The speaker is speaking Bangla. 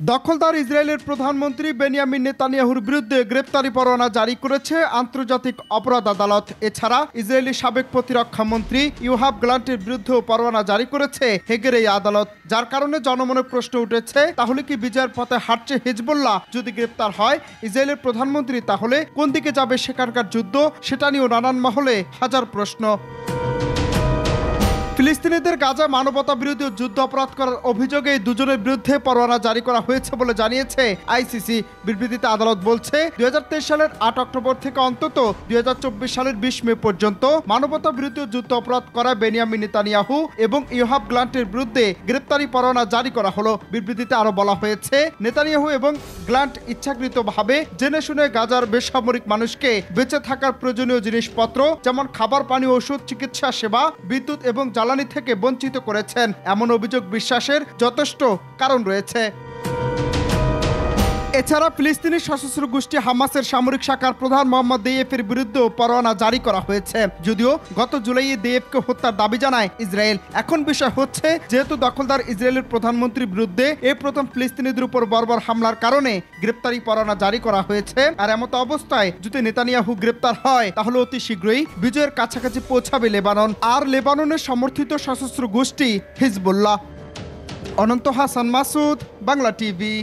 দখলদার ইসরায়েলের প্রধানমন্ত্রী বেনিয়ামিন নেতানিয়াহুর বিরুদ্ধে গ্রেপ্তারি পরোয়ানা জারি করেছে আন্তর্জাতিক অপরাধ আদালত। এছাড়া ইসরায়েলি সাবেক প্রতিরক্ষা মন্ত্রী ইয়োহাব গ্লান্টের বিরুদ্ধেও পরোয়ানা জারি করেছে হেগের এই আদালত, যার কারণে জনমনে প্রশ্ন উঠেছে, তাহলে কি বিজয়ের পথে হাঁটছে হিজবুল্লাহ? যদি গ্রেপ্তার হয় ইসরায়েলের প্রধানমন্ত্রী, তাহলে কোন দিকে যাবে সেখানকার যুদ্ধ? সেটা নিয়েও নানান মহলে হাজার প্রশ্ন। ফিলিস্তিনিদের গাজা মানবতা বিরোধী যুদ্ধ অপরাধ করার অভিযোগে দুজনের বিরুদ্ধে পরোয়ানা জারি করা হয়েছে বলে জানিয়েছে আইসিসি। বিবৃতিতে আদালত বলছে, 2023 সালের 8 অক্টোবর থেকে অন্তত 2024 সালের 20 মে পর্যন্ত মানবতা বিরোধী যুদ্ধ অপরাধ করা বেনিয়ামিন নেতানিয়াহু এবং ইয়োহাব গ্লান্টের বিরুদ্ধে গ্রেপ্তারি পরোয়ানা জারি করা হলো। বিবৃতিতে আরো বলা হয়েছে, নেতানিয়াহু এবং গ্লান্ট ইচ্ছাকৃতভাবে জেনে শুনে গাজার বেসামরিক মানুষকে বেঁচে থাকার প্রয়োজনীয় জিনিসপত্র যেমন খাবার, পানি, ওষুধ, চিকিৎসা সেবা, বিদ্যুৎ এবং জ্বালানি থেকে বঞ্চিত করেছেন। এমন অভিযোগ বিশ্বাসের যথেষ্ট কারণ রয়েছে। এছাড়া ফিলিস্তিনি সশস্ত্র গোষ্ঠী হামাসের সামরিক শাখার প্রধান মোহাম্মদ দেইফের বিরুদ্ধেও পরোয়ানা জারি করা হয়েছে। যদিও গত জুলাইয়ে দেইফকে হত্যার দাবি জানায় ইসরায়েল। এখন বিষয় হচ্ছে, যেহেতু দখলদার ইসরায়েলের প্রধানমন্ত্রীর বিরুদ্ধে এই প্রথম ফিলিস্তিনিদের উপর বর্বর হামলার কারণে গ্রেপ্তারি পরোয়ানা জারি করা হয়েছে, আর এমত অবস্থায় যদি নেতানিয়াহু গ্রেপ্তার হয়, তাহলে অতি শীঘ্রই বিজয়ের কাছাকাছি পৌঁছাবে লেবানন আর লেবাননের সমর্থিত সশস্ত্র গোষ্ঠী হিজবুল্লাহ। অনন্ত হাসান মাসুদ, বাংলা টিভি।